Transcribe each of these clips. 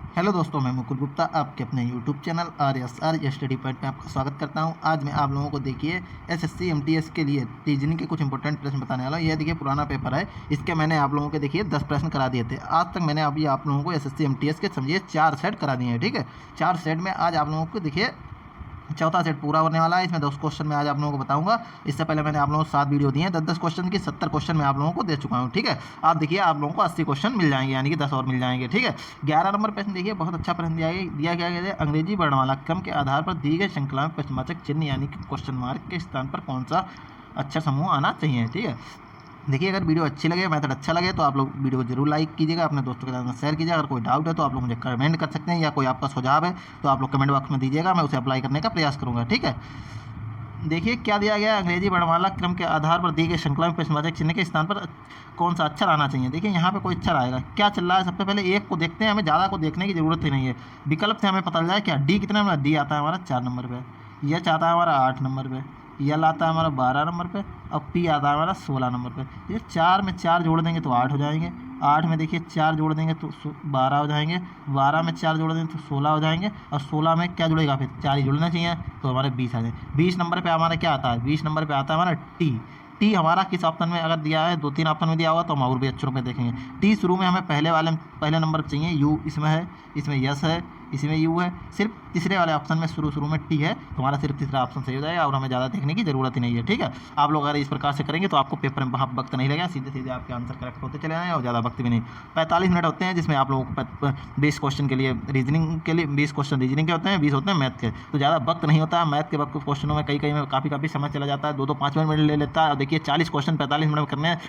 Hello दोस्तों, मैं मुकुल गुप्ता आपके अपने YouTube channel RSR study point में आपका स्वागत करता हूं। आज मैं आप लोगों को देखिए SSC MTS के लिए रीजनिंग के कुछ इंपॉर्टेंट प्रश्न बताने वाला हूं। यह देखिए पुराना पेपर है, इसके मैंने आप लोगों के देखिए 10 प्रश्न करा दिए थे। आज तक मैंने अभी आप लोगों को SSC MTS के समझिए 4 सेट करा दिए हैं। ठीक है, 4 सेट में आज आप लोगों को देखिए चौथा सेट पूरा होने वाला है। इसमें 10 क्वेश्चन मैं आज आप लोगों को बताऊंगा। इससे पहले मैंने आप लोगों को 7 वीडियो दिए हैं 10-10 क्वेश्चन की, 70 क्वेश्चन मैं आप लोगों को दे चुका हूं। ठीक है, आप देखिए आप लोगों को 80 क्वेश्चन मिल जाएंगे, यानी कि 10 और मिल जाएंगे। ठीक है, 11 नंबर प्रश्न देखिए, बहुत अच्छा प्रश्न दिया गया है। अंग्रेजी वर्णमाला क्रम के आधार पर दी गई श्रृंखला में प्रश्नवाचक चिन्ह यानी कि क्वेश्चन मार्क के स्थान पर कौन सा अक्षर समूह आना चाहिए। ठीक है, देखिए अगर वीडियो अच्छी लगे, मेथड अच्छा लगे तो आप लोग वीडियो को जरूर लाइक कीजिएगा, अपने दोस्तों के साथ शेयर कीजिएगा। अगर कोई डाउट है तो आप लोग मुझे कमेंट कर सकते हैं, या कोई आपका सुझाव है तो आप लोग कमेंट बॉक्स में दीजिएगा, मैं उसे अप्लाई करने का प्रयास करूँगा। ठीक है, देखिए क्या दिया गया है, अंग्रेजी वर्णमाला क्रम के आधार पर दी गई श्रृंखला में प्रश्नवाचक चिन्ह के स्थान पर कौन सा अक्षर आना चाहिए। देखिए यहाँ पे कोई अक्षर आएगा, क्या चल रहा है। सबसे पहले एक को देखते हैं, हमें ज़्यादा को देखने की जरूरत ही नहीं है। विकल्प से हमें पता चल जाए क्या डी कितने नंबर, डी आता है हमारा 4 नंबर पे, यच आता है हमारा 8 नंबर पे, यल आता है हमारा 12 नंबर पे, और पी आता है हमारा 16 नंबर पे। ये 4 में 4 जोड़ देंगे तो 8 हो जाएंगे, 8 में देखिए 4 जोड़ देंगे तो 12 हो जाएंगे, 12 में 4 जोड़ देंगे तो 16 हो जाएंगे, और 16 में क्या जुड़ेगा, फिर 4 ही जुड़ना चाहिए तो हमारे 20 आ जाएंगे। 20 नंबर पे हमारा क्या आता है, 20 नंबर पे आता है हमारा टी। टी हमारा किस ऑप्शन में अगर दिया है, 2-3 ऑप्शन में दिया होगा तो हम और भी अक्षरों पे देखेंगे। टी शुरू में हमें पहले नंबर पर चाहिए, यू इसमें है, इसमें यस है, इसमें यू है। सिर्फ तीसरे वाले ऑप्शन में शुरू में टी है, तो हमारा सिर्फ तीसरा ऑप्शन सही हो जाएगा और हमें ज़्यादा देखने की जरूरत ही नहीं है। ठीक है, आप लोग अगर इस प्रकार से करेंगे तो आपको पेपर में वहाँ वक्त नहीं लगेगा, सीधे सीधे आपके आंसर करेक्ट होते चले जाएंगे और ज़्यादा वक्त भी नहीं। 45 मिनट होते हैं, जिसमें आप लोगों को 20 क्वेश्चन के लिए रीजनिंग के लिए 20 क्वेश्चन रीजनिंग के होते हैं, 20 होते हैं मैथ के, तो ज़्यादा वक्त नहीं होता है। मैथ के वक्त क्वेश्चनों में कई में काफ़ी समय चला जाता है, 2-2 5 मिनट ले लेता है। और देखिए 40 क्वेश्चन 45 मिनट में करने हैं,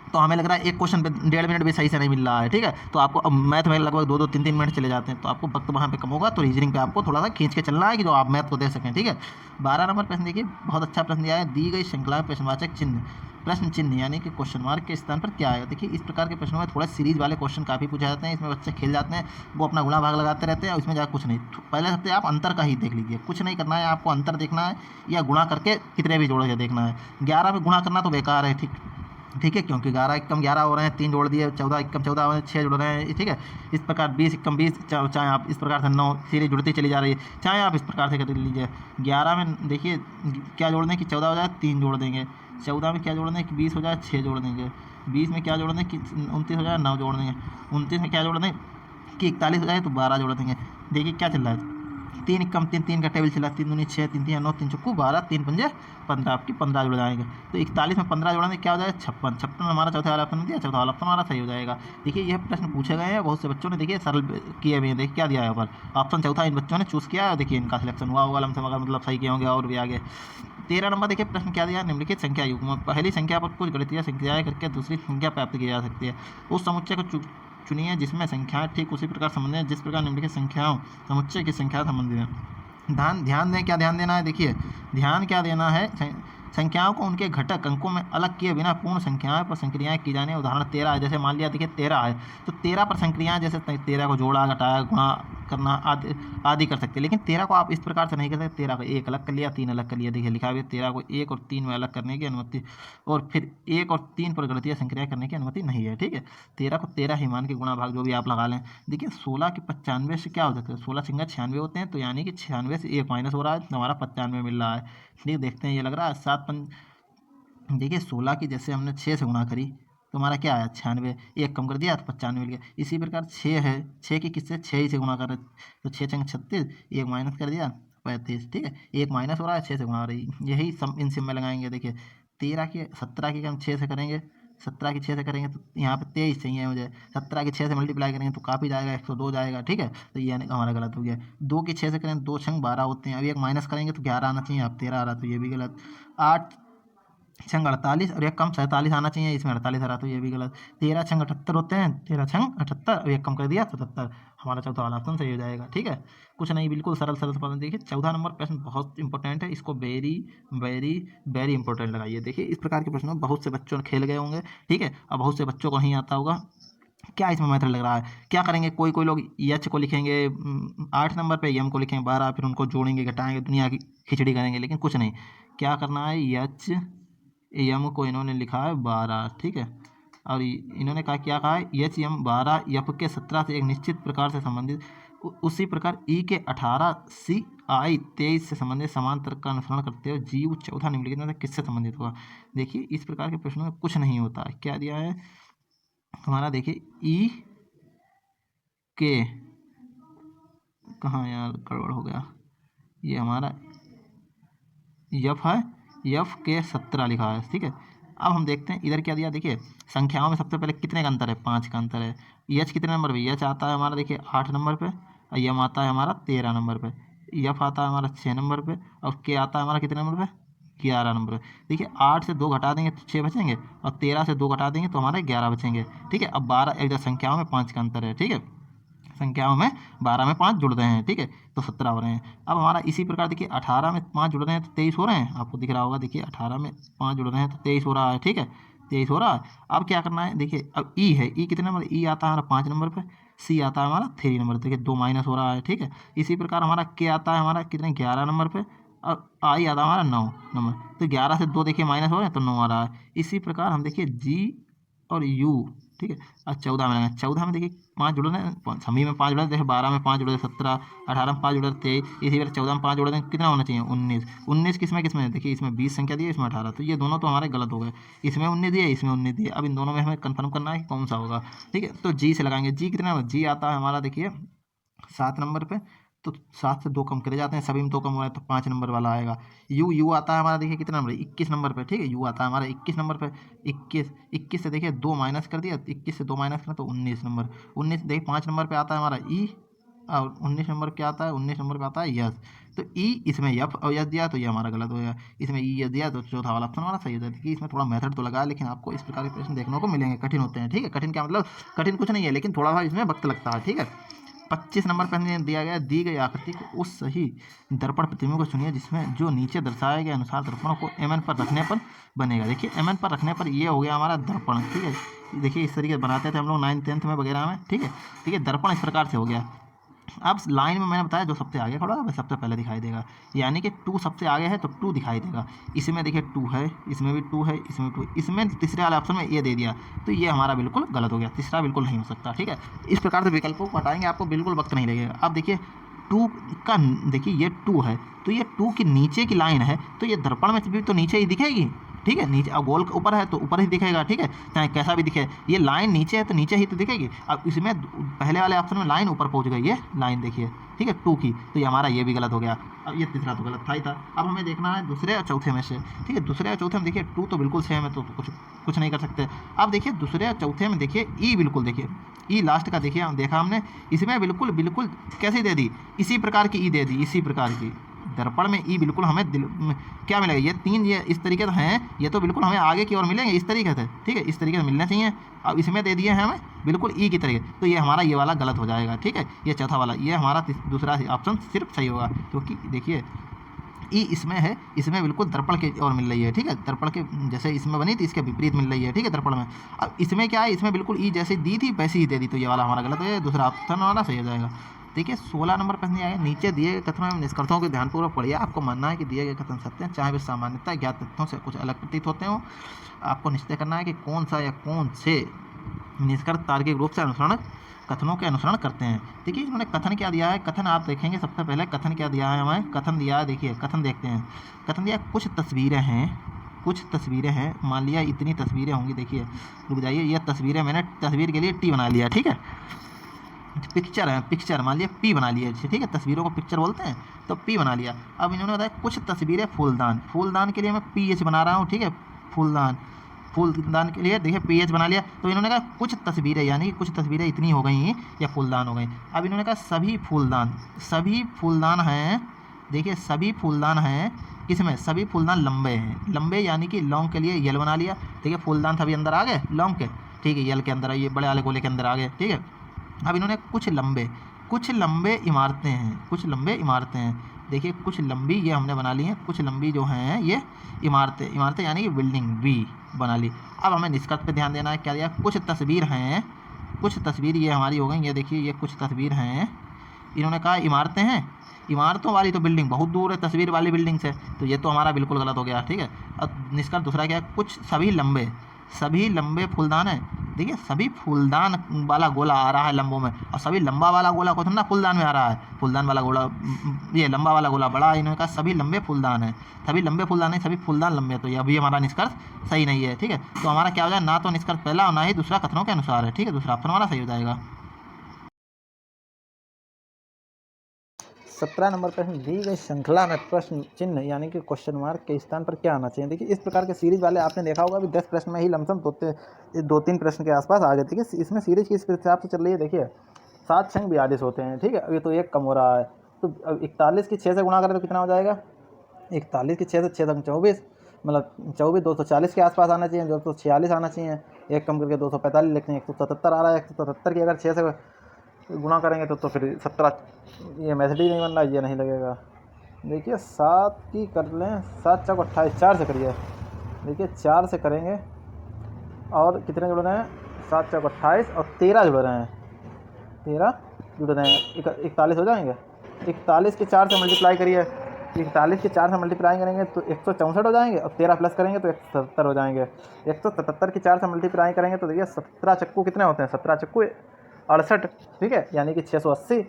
तो हमें लग रहा है एक क्वेश्चन पे 1.5 मिनट भी सही से नहीं मिल रहा है। ठीक है, तो आपको अब मैथ में लगभग 2-2 3-3 मिनट चले जाते हैं, तो आपको वक्त वहाँ पे कम होगा। तो रीजनिंग पे आपको थोड़ा सा खींच के चलना है कि जो आप मैथ को दे सकें। ठीक है, 12 नंबर प्रश्न देखिए, बहुत अच्छा प्रश्न दिया है। दी गई श्रृंखला में प्रश्नवाचक चिन्ह, प्रश्न चिन्ह यानी कि क्वेश्चन मार्क के स्थान पर क्या आएगा। देखिए इस प्रकार के प्रश्नों में थोड़ा सीरीज वाले क्वेश्चन काफ़ी पूछे जाते हैं, इसमें बच्चे खेल जाते हैं, वो अपना गुणा भाग लगाते रहते हैं और इसमें जाकर कुछ नहीं। पहले सबसे आप अंतर का ही देख लीजिए, कुछ नहीं करना है आपको, अंतर देखना है या गुणा करके कितने भी जोड़ के देखना है। 11 में गुणा करना तो बेकार है। ठीक है, क्योंकि 11 एकम 11 हो रहे हैं, 3 जोड़ दिए, 14 एकम 14 हो रहे हैं, 6 जुड़ रहे हैं। ठीक है, इस प्रकार 20 एकम 20, चाहे आप इस प्रकार से 9 सीरीज जुड़ती चली जा रही है, चाहे आप इस प्रकार से कर लीजिए। 11 में देखिए क्या जोड़ दें कि 14 हो जाए, 3 जोड़ देंगे। 14 में क्या जोड़ दें कि 20 हो जाए, 6 जोड़ देंगे। 20 में क्या जोड़ दें कि 29 हो जाए, 9 जोड़ देंगे। 29 में क्या जोड़ दें कि 41 हो जाए, तो 12 जोड़ देंगे। देखिए क्या चल रहा है, 3 एकम 3, 3 का टेबल चला, 3 दूनी 6, 3 3 9, 3 चौको 12, 3 पंजे 15, आपकी 15 जुड़ जाएंगे। तो 41 में 15 जोड़ेंगे क्या हो जाएगा, 56। 56 हमारा चौथा वाला ऑप्शन दिया, चौथा वाला ऑप्शन हमारा सही हो जाएगा। देखिए यह प्रश्न पूछे गए हैं, बहुत से बच्चों ने देखिए सरल किए हुए हैं। देखिए क्या दिया है ऊपर, ऑप्शन चौथा इन बच्चों ने चूज़ किया है, देखिए इनका सिलेक्शन हुआ होगा लमसम, अगर मतलब सही किए होंगे और भी आगे। 13 नंबर देखिए प्रश्न क्या दिया, निम्नलिखित संख्या युग्म, पहली संख्या पर कुछ गणितीय संख्याएं करके दूसरी संख्या प्राप्त की जा सकती है। उस समुच्चय को चुनिए जिसमें संख्याएं ठीक उसी प्रकार संबंधित हैं जिस प्रकार निम्नलिखित संख्याओं समुच्चय की संख्या संबंधित है। ध्यान दें, क्या ध्यान देना है, देखिए ध्यान क्या देना है, संख्याओं को उनके घटक अंकों में अलग किए बिना पूर्ण संख्याओं पर संक्रियाएं की जाने। उदाहरण 13 है, जैसे मान लिया देखिए 13 है, तो 13 पर संक्रियाएं, जैसे 13 को जोड़ा घटाया गुणा करना आदि कर सकते हैं। लेकिन 13 को आप इस प्रकार से नहीं कर सकते, 13 को 1 अलग कर लिया, 3 अलग कर लिया। देखिए लिखा हुआ है 13 को 1 और 3 में अलग करने की अनुमति, और फिर 1 और 3 पर गणितीय संक्रिया करने की अनुमति नहीं है। ठीक है, 13 को 13 ही मान के गुणा भाग जो भी आप लगा लें। देखिए 16 के 95 से क्या हो सकता है, 16 छिंगा 96 होते हैं, तो यानी कि 96 से 1 माइनस हो रहा है, तो हमारा 95 मिल रहा है। ठीक, देखते हैं ये लग रहा है 7 देखिए 16 की जैसे हमने 6 से गुणा करी तो हमारा क्या आया 96, 1 कम कर दिया तो 95 मिल गया। इसी प्रकार 6 है, 6 की किससे 6 ही से गुणा कर रहे, तो 6 छंग 36, 1 माइनस कर दिया 35। ठीक है, 1 माइनस हो रहा है, 6 से गुणा हो रही, यही सम इन सिम में लगाएंगे। देखिए 13 की 17 की हम 6 से करेंगे, 17 की 6 से करेंगे तो यहाँ पे 23 चाहिए मुझे, 17 की 6 से मल्टीप्लाई करेंगे तो काफ़ी जाएगा, 102 जाएगा। ठीक है, तो ये हमारा गलत हो गया। 2 की 6 से करेंगे, 2 छंग 12 होते हैं, अब 1 माइनस करेंगे तो 11 आना चाहिए, अब 13 आ रहा, तो ये भी गलत। 8 छंग 48 और एक कम 47 आना चाहिए, इसमें 48 आ रहा, तो ये भी गलत। 13 छंग 78 होते हैं, 13 छंग 78 और एक कम कर दिया 77, हमारा चौथा वाला ऑप्शन सही हो जाएगा। ठीक है, कुछ नहीं, बिल्कुल सरल सरल प्रश्न। देखिए 14 नंबर प्रश्न बहुत इंपॉर्टेंट है, इसको वेरी वेरी वेरी इंपॉर्टेंट लगाइए। देखिए इस प्रकार के प्रश्नों बहुत से बच्चों खेल गए होंगे। ठीक है, और बहुत से बच्चों को नहीं आता होगा। क्या इसमें मेथड लग रहा है, क्या करेंगे, कोई कोई लोग एच को लिखेंगे 8 नंबर पे, एम को लिखेंगे 12, फिर उनको जोड़ेंगे घटाएंगे, दुनिया की खिचड़ी करेंगे। लेकिन कुछ नहीं, क्या करना है, एच एम को इन्होंने लिखा है 12। ठीक है, और इन्होंने क्या कहा है, HM12 F के 17 से एक निश्चित प्रकार से संबंधित, उसी प्रकार E के 18 CI 23 से संबंधित समान तर्क का अनुसरण करते हुए GU 14 निम्नलिखित में से किससे संबंधित होगा। देखिए इस प्रकार के प्रश्नों में कुछ नहीं होता है। क्या दिया है हमारा, देखिए E के, कहाँ यार गड़बड़ हो गया, ये हमारा F है, F के 17 लिखा है, ठीक है। अब हम देखते हैं इधर क्या दिया। देखिए संख्याओं में सबसे पहले कितने का अंतर है, 5 का अंतर है। H कितने नंबर पे, H आता है हमारा देखिए 8 नंबर पे, और M आता है हमारा 13 नंबर पे, F आता है हमारा 6 नंबर पे, और K आता है हमारा कितने नंबर पे, 11 नंबर पे। देखिए 8 से 2 घटा देंगे तो 6 बचेंगे, और 13 से 2 घटा देंगे तो हमारे 11 बचेंगे, ठीक है। अब 12 इधर संख्याओं में 5 का अंतर है, ठीक है, संख्याओं में 12 में 5 जुड़ रहे हैं, ठीक है, तो 17 हो रहे हैं। अब हमारा इसी प्रकार देखिए 18 में 5 जुड़ रहे हैं तो 23 हो रहे हैं, आपको दिख रहा होगा, देखिए 18 में 5 जुड़ रहे हैं तो 23 हो रहा है, ठीक है, 23 हो रहा है। अब क्या करना है, देखिए अब ई है, ई कितने नंबर, ई आता है हमारा 5 नंबर पे, सी आता है हमारा 3 नंबर, देखिए 2 माइनस हो रहा है, ठीक है। इसी प्रकार हमारा के आता है हमारा कितने, 11 नंबर पे, और आई आता है हमारा 9 नंबर, तो 11 से 2 देखिए माइनस हो रहे हैं तो 9 आ रहा है। इसी प्रकार हम देखिए जी और यू, ठीक है, और 14 में लगाएंगे, 14 में देखिए 5 जुड़ रहे हैं, सभी में 5 जुड़ रहे हैं, देखिए 12 में 5 जुड़ रहे 17, 18 में 5 जुड़ रहे 23, इसी तरह 14 में 5 जुड़ रहे हैं, कितना होना चाहिए 19। 19 किसमें है, देखिए इसमें 20 संख्या दी है, इसमें 18, तो ये दोनों तो हमारे गलत हो गए, इसमें 19 दिए, इसमें 19 दिए। अब इन दोनों में हमें कंफर्म करना है कि कौन सा होगा, ठीक है। तो जी से लगाएंगे, जी कितना नंबर, जी आता है हमारा देखिए 7 नंबर पे, तो 7 से 2 कम करे जाते हैं, सभी में 2 कम हो रहा है तो 5 नंबर वाला आएगा। यू आता है हमारा देखिए कितना नंबर, 21 नंबर पे, ठीक है, यू आता है हमारा 21 नंबर पे। 21 से देखिए 2 माइनस कर दिया, 21 से 2 माइनस करें तो 19 नंबर। 19 देखिए 5 नंबर पे आता है हमारा ई, और 19 नंबर क्या आता है, 19 नंबर पे आता है यस। तो ई इसमें यफ और यस दिया तो ये हमारा गलत हो गया, इसमें ई यस दिया तो चौथा वाला ऑप्शन हमारा सही होता है। देखिए इसमें थोड़ा मेथड तो लगा है, लेकिन आपको इस प्रकार के प्रश्न देखने को मिलेंगे, कठिन होते हैं, ठीक है। कठिन क्या मतलब, कठिन कुछ नहीं है, लेकिन थोड़ा सा इसमें वक्त लगता है, ठीक है। 25 नंबर पर दिया गया, दी गई आकृति को उस सही दर्पण प्रतिबिंब को चुनिए जिसमें जो नीचे दर्शाए गए अनुसार दर्पणों को mn पर रखने पर बनेगा। देखिए mn पर रखने पर ये हो गया हमारा दर्पण, ठीक है। देखिए इस तरीके बनाते थे हम लोग 9th 10th में वगैरह में, ठीक है। ठीक है, दर्पण इस प्रकार से हो गया। अब लाइन में मैंने बताया जो सबसे आगे खड़ा है वह सबसे पहले दिखाई देगा, यानी कि 2 सबसे आगे है तो 2 दिखाई देगा। इसमें देखिए 2 है, इसमें भी 2 है, इसमें 2, इसमें तीसरे वाले ऑप्शन में ये दे दिया, तो ये हमारा बिल्कुल गलत हो गया, तीसरा बिल्कुल नहीं हो सकता, ठीक है। इस प्रकार से विकल्पों को हटाएंगे, आपको बिल्कुल वक्त नहीं लगेगा। अब देखिए 2 का, देखिए ये 2 है तो ये 2 की नीचे की लाइन है, तो ये दर्पण में भी तो नीचे ही दिखेगी, ठीक है। नीचे, अब गोल ऊपर है तो ऊपर ही दिखेगा, ठीक है, चाहे कैसा भी दिखे। ये लाइन नीचे है तो नीचे ही तो दिखेगी। अब इसमें पहले वाले ऑप्शन में लाइन ऊपर पहुंच गई, ये लाइन देखिए, ठीक है, 2 की, तो ये हमारा ये भी गलत हो गया। अब ये तीसरा तो गलत था ही था। अब हमें देखना है दूसरे और चौथे में से, ठीक है। दूसरे और चौथे में देखिए 2 तो बिल्कुल सेम है, तो कुछ नहीं कर सकते। अब देखिए दूसरे और चौथे में देखिए ई, बिल्कुल देखिए ई लास्ट का देखिए, देखा हमने, इसमें बिल्कुल बिल्कुल कैसे दे दी, इसी प्रकार की ई दे दी, इसी प्रकार की। दर्पण में ई बिल्कुल हमें क्या मिलेगा, ये 3 ये इस तरीके से हैं, ये तो बिल्कुल हमें आगे की ओर मिलेंगे इस तरीके से, ठीक है, इस तरीके से मिलना चाहिए। अब इसमें दे दिए हैं हमें बिल्कुल ई की तरीके, तो ये हमारा ये वाला गलत हो जाएगा, ठीक है। ये चौथा वाला, ये हमारा दूसरा ऑप्शन सिर्फ सही होगा, क्योंकि देखिए ई इसमें है, इसमें बिल्कुल दर्पण के ओर मिल रही है, ठीक है, दर्पण के जैसे इसमें बनी थी इसके विपरीत मिल रही है, ठीक है, दर्पण में। अब इसमें क्या है, इसमें बिल्कुल ई जैसे दी थी वैसी ही दे दी, तो ये वाला हमारा गलत है, दूसरा ऑप्शन वाला सही हो जाएगा। देखिए 16 नंबर प्रश्न आया, नीचे दिए गए कथनों में निष्कर्षों को ध्यानपूर्वक पढ़िए। आपको मानना है कि दिए गए कथन सत्य हैं, चाहे वे सामान्यतः ज्ञात तथ्यों से कुछ अलग प्रतीत होते हों। आपको निश्चय करना है कि कौन सा या कौन से निष्कर्ष तार्किक रूप से अनुसरण कथनों के अनुसरण करते हैं। देखिए इन्होंने कथन क्या दिया है, कथन आप देखेंगे सबसे पहले कथन क्या दिया है, हमें कथन दिया है, देखिए कथन देखते हैं। कथन दिया कुछ तस्वीरें हैं, कुछ तस्वीरें हैं, मान लिया इतनी तस्वीरें होंगी, देखिए रुक जाइए, ये तस्वीरें मैंने तस्वीर के लिए टी बना लिया, ठीक है। पिक्चर है, पिक्चर मान लिया पी बना लिया, ठीक है, तस्वीरों को पिक्चर बोलते हैं, तो पी बना लिया। अब इन्होंने बताया कुछ तस्वीरें फूलदान, फूलदान के लिए मैं PH बना रहा हूँ, ठीक है, फूलदान, फूलदान के लिए देखिए PH बना लिया। तो इन्होंने कहा कुछ तस्वीरें, यानी कि कुछ तस्वीरें इतनी हो गई या फूलदान हो गई। अब इन्होंने कहा सभी फूलदान हैं, देखिए सभी फूलदान हैं, किसमें, सभी फूलदान लंबे हैं, लंबे यानी कि लॉन्ग के लिए यल बना लिया, देखिए फूलदान सभी अंदर आ गए लॉन्ग के, ठीक है, यल के अंदर ये बड़े वाले गोले के अंदर आ गए, ठीक है। अब इन्होंने कुछ लंबे इमारतें हैं, कुछ लंबे इमारतें हैं, देखिए कुछ लंबी ये हमने बना ली हैं, कुछ लंबी जो हैं ये इमारतें यानी कि बिल्डिंग बी बना ली। अब हमें निष्कर्ष पे ध्यान देना है, क्या दिया, कुछ तस्वीर हैं, कुछ तस्वीर ये हमारी हो गई, ये देखिए ये कुछ तस्वीर हैं। इन्होंने कहा इमारतें हैं, इमारतों वाली तो बिल्डिंग बहुत दूर है तस्वीर वाली बिल्डिंग से, तो ये तो हमारा बिल्कुल गलत हो गया, ठीक है। अब निष्कर्ष दूसरा क्या है, कुछ सभी लंबे फूलदान हैं, देखिए सभी फूलदान वाला गोला आ रहा है लंबों में, और सभी लंबा वाला गोला को थोड़ा ना फूलदान में आ रहा है। फूलदान वाला गोला, ये लंबा वाला गोला बड़ा है, इन्होंने कहा सभी लंबे फूलदान है, सभी लंबे फूलदान है, सभी फूलदान लंबे हैं। तो ये अभी हमारा निष्कर्ष सही नहीं है, ठीक है। तो हमारा क्या हो जाए, ना तो निष्कर्ष पहला और ना ही दूसरा कथनों के अनुसार है, ठीक है। दूसरा ऑप्शन हमारा सही हो जाएगा। 17 नंबर प्रश्न, दी गई श्रृंखला में प्रश्न चिन्ह यानी कि क्वेश्चन मार्क के स्थान पर क्या आना चाहिए। देखिए इस प्रकार के सीरीज वाले आपने देखा होगा भी 10 प्रश्न में ही लमसम 2-3 प्रश्न के आसपास आ गए। देखिए इसमें सीरीज किस हिसाब से चल रही है, देखिए 7 छंग 42 होते हैं, ठीक है। अभी तो एक कम हो रहा है, तो अब 41 की 6 से गुणा करें तो कितना हो जाएगा, 41 की 6 से 6 तक 24, मतलब 24 240 के आसपास आना चाहिए, 246 आना चाहिए। एक कम करके 245 लिखते हैं, 177 आ रहा है। 177 की अगर 6 से गुणा करेंगे तो फिर 17, ये मेथड ही नहीं बन रहा, ये नहीं लगेगा। देखिए 7 की कर लें, 7 चौक 28, 4 से करिए। देखिए 4 से करेंगे और कितने जुड़ रहे हैं, 7 चौक 28 और 13 जुड़ रहे हैं, 13 जुड़ रहे हैं, 41 हो जाएंगे। 41 के 4 से मल्टीप्लाई करिए, 41 के 4 से मल्टीप्लाई करेंगे तो 164 हो जाएंगे, और 13 प्लस करेंगे तो 177 हो जाएंगे। 177 की 4 से मल्टीप्लाई करेंगे तो देखिए 17 चक्कू कितने होते हैं, 17 चक्कू 68, ठीक है, यानी कि 680,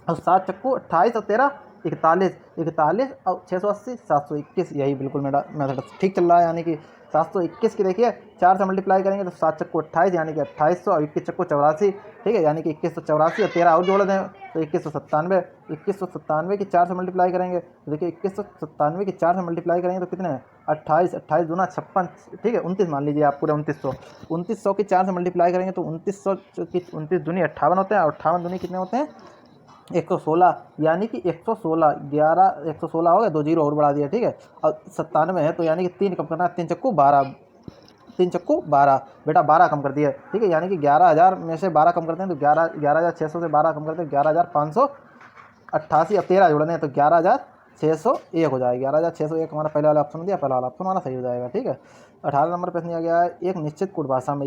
और 7 चक्कू 28 और 13 41, 41 और 680 721, यही बिल्कुल मेरा मेथड ठीक चल रहा है। यानी कि 721 की देखिए 4 से मल्टीप्लाई करेंगे तो 7 चक्कू 28, यानी कि 2800, और 21 चक्कू 84, ठीक है, यानी कि 2184, और 13 और जोड़ दें तो 2197। 2197 की 4 से मल्टीप्लाई करेंगे तो देखिए 2197 की 4 से मल्टीप्लाई करेंगे तो कितने हैं, 28, 28 दूना 56, ठीक है, 29 मान लीजिए आप, पूरे 2900 की 4 से मल्टीप्लाई करेंगे तो 2900 की 29 दूनी 58 होते हैं, और 58 दूनी कितने होते हैं, 116, यानी कि 116, 11 116 हो गया, 2 जीरो और बढ़ा दिया, ठीक है। और 97 है तो यानी कि 3 कम करना है, 3 चक्कू 12, 3 चक्कू 12, बेटा 12 कम कर दिया, ठीक है, यानी कि 11,000 में से 12 कम करते हैं तो 11,600 से 12 कम करते हैं 11,588, अब 13 जोड़ने हैं तो 11,601 हो जाएगा। 11,601 हमारा पहले वाला ऑप्शन दिया, पहला वाला ऑप्शन हमारा सही हो जाएगा, ठीक है। 18 नंबर प्रश्न दिया गया है, एक निश्चित कूट भाषा में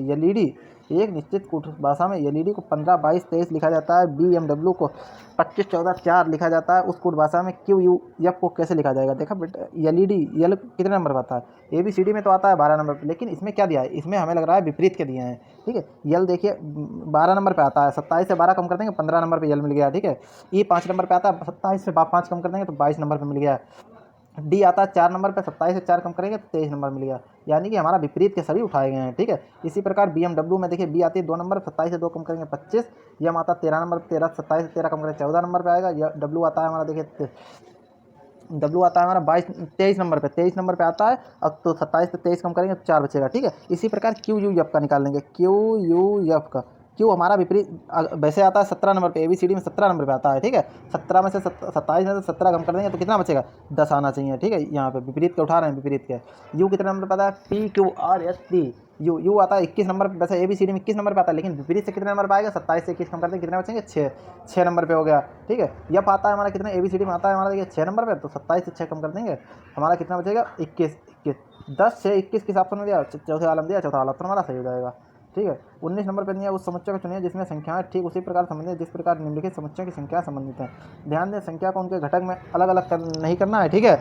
एलईडी को 15 22 23 लिखा जाता है, BMW को 25 14 4 लिखा जाता है, उस कूट भाषा में QUF को कैसे लिखा जाएगा। देखा बेटा एलईडी यल कितने नंबर पर आता है, ABCD में तो आता है 12 नंबर पर, लेकिन इसमें क्या दिया है, इसमें हमें लग रहा है विपरीत के दिए हैं, ठीक है। यल देखिए 12 नंबर पे आता है, 27 से 12 कम कर देंगे 15 नंबर पे यल मिल गया, ठीक है। E 5 नंबर पे आता है, 27 से 5 कम कर देंगे तो 22 नंबर पे मिल गया। डी आता है 4 नंबर पे, 27 से 4 कम करेंगे तो 23 नंबर मिल गया, यानी कि हमारा विपरीत के सभी उठाए गए हैं, ठीक है। इसी प्रकार BMW में देखिए बी आती है 2 नंबर, 27 से 2 कम करेंगे 25, यम आता है 13 नंबर, 13 27 से 13 कम करेंगे 14 नंबर पे आएगा। यह डब्लू आता है हमारा, देखिए डब्लू आता है हमारा 23 नंबर पे, 23 नंबर पे आता है, अब तो 27 से 23 कम करेंगे तो 4 बचेगा, ठीक है। इसी प्रकार QUF का निकाल लेंगे, QUF का क्यों हमारा विपरीत वैसे आता है 17 नंबर पे, ABCD में 17 नंबर पे आता है, ठीक है। 17 में से 27 में से 17 कम कर देंगे तो कितना बचेगा, 10 आना चाहिए, ठीक है। यहाँ पे विपरीत के उठा रहे हैं, विपरीत के। यू कितने नंबर पे आता है, PQRST, यू आता है 21 नंबर पे, वैसे ABCD में 21 नंबर पे आता है, लेकिन विपरीत से कितने नंबर पे आएगा, 27 से 21 कम कर देंगे कितने बचेंगे, 6 नंबर पे हो गया, ठीक है। यप आता है हमारा कितने, ABCD में आता है हमारा देखिए 6 नंबर पे, तो 27 से 6 कम कर देंगे हमारा कितना बचेगा, 21 10 से 21 किस ऑप्शन में दिया, चौथे वाला में दिया, चौथा वाला ऑप्शन हमारा सही हो जाएगा, ठीक है। 19 नंबर पर दिया, उस समुच्चय को चुनिए जिसमें संख्याएं ठीक उसी प्रकार संबंधित जिस प्रकार निम्नलिखित समुच्चयों की संख्या संबंधित है। ध्यान दें संख्या को उनके घटक में अलग अलग नहीं करना है, ठीक है।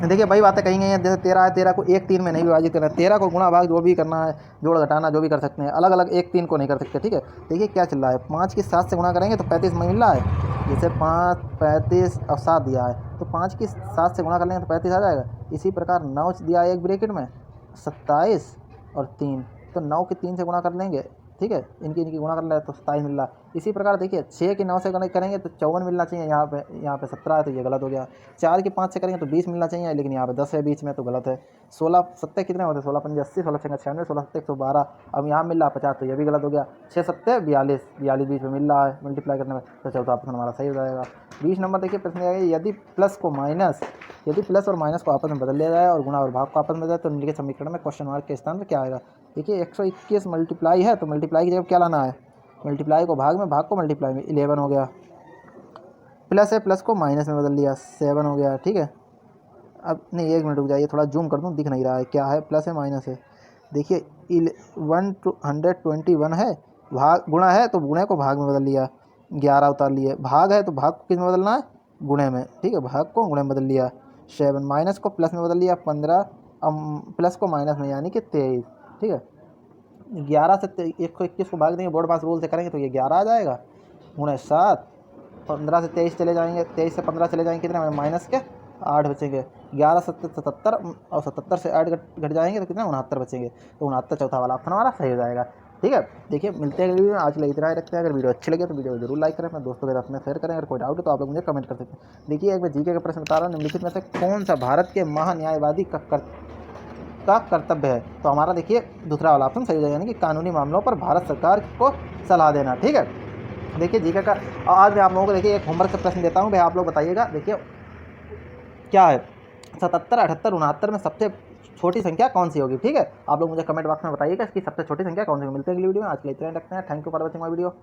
देखिए वही बातें कही गई हैं, जैसे 13 है, 13 को 1 3 में नहीं विभाजित करना है, 13 को गुणा भाग जो भी करना है, जोड़ घटाना जो भी कर सकते हैं, अलग अलग 1 3 को नहीं कर सकते, ठीक है। देखिए क्या चल रहा है, 5 की 7 से गुणा करेंगे तो 35 में मिल रहा है, जैसे 5 35 और 7 दिया है तो 5 की 7 से गुणा कर लेंगे तो 35 आ जाएगा। इसी प्रकार 9 दिया है एक ब्रैकेट में, 27 और 3, तो 9 की 3 से गुणा कर लेंगे, ठीक है, इनकी गुणा कर रहा है तो 27 मिल रहा है। इसी प्रकार देखिए 6 की 9 से गुणा करेंगे तो 54 मिलना चाहिए, यहाँ पे 17 है तो ये गलत हो गया। 4 की 5 से करेंगे तो 20 मिलना चाहिए, लेकिन यहाँ पे 10 है बीच में तो गलत है। 16 7 कितने होते हैं, 16 5 80, 16 6 96, 16 7 112, अब यहाँ मिल रहा है 50 तो ये भी गलत हो गया। 6 7 42, 42 बीच में मिल रहा है मल्टीप्लाई करने में, तो चौथा ऑप्शन हमारा सही हो जाएगा। 20 नंबर देखिए प्रश्न आएगा, यदि प्लस और माइनस को आपस में बदल लिया जाए और गुणा और भाग को आपस में बदल जाए तो निम्नलिखित समीकरण में क्वेश्चन मार्क के स्थान पर क्या आएगा। देखिए 121 मल्टीप्लाई है तो मल्टीप्लाई की जगह क्या लाना है, मल्टीप्लाई को भाग में, भाग को मल्टीप्लाई में, 11 हो गया। प्लस है, प्लस को माइनस में बदल लिया, 7 हो गया, ठीक है। अब नहीं 1 मिनट रुक जाइए, थोड़ा जूम कर दूँ, दिख नहीं रहा है क्या है, प्लस है माइनस है। देखिए 121 है, भाग गुणा है तो गुणे को भाग में बदल लिया, 11 उतार लिए, भाग है तो भाग को किस में बदलना है, गुणे में, ठीक है, भाग को गुणे में बदल लिया। 7 माइनस को प्लस में बदल लिया 15, प्लस को माइनस में यानी कि 23, ठीक है। 11 से 121 को भाग देंगे, बोर्ड पास रूल से करेंगे तो ये 11 आ जाएगा। 7 15 से 23 चले जाएंगे, 23 से 15 चले जाएंगे, कितने माइनस के 8 बचेंगे। 11 77 और 77 से 8 घट जाएंगे तो कितने 69 बचेंगे। तो 69 चौथा वाला ऑप्शन हमारा सही हो जाएगा। ठीक है, देखिए मिलते हैं अगली वीडियो में। आज के लिए इतना ही रखते हैं। अगर वीडियो अच्छी लगे तो वीडियो को जरूर लाइक करें, अपने दोस्तों के साथ में शेयर करें। अगर कोई डाउट है तो आप लोग मुझे कमेंट कर सकते हैं। देखिए एक मैं जीके का प्रश्न बता रहा हूँ, निम्नलिखित में से कौन सा भारत के महान्यायवादी का कर्तव्य है। तो हमारा देखिए दूसरा वाला ऑप्शन सही हो जाएगा, यानी कि कानूनी मामलों पर भारत सरकार को सलाह देना। ठीक है, देखिए जीके का आज मैं आप लोगों को देखिए एक होमवर्क का प्रश्न देता हूँ भाई, आप लोग बताइएगा। देखिए क्या है 77, 78, 69 में सबसे छोटी संख्या कौन सी होगी। ठीक है, आप लोग मुझे कमेंट बॉक्स में बताइएगा इसकी सबसे छोटी संख्या कौन सी होगी। मिलते हैं अगली वीडियो में। आज के लिए इतना ही रखते हैं। Thank you for watching my video.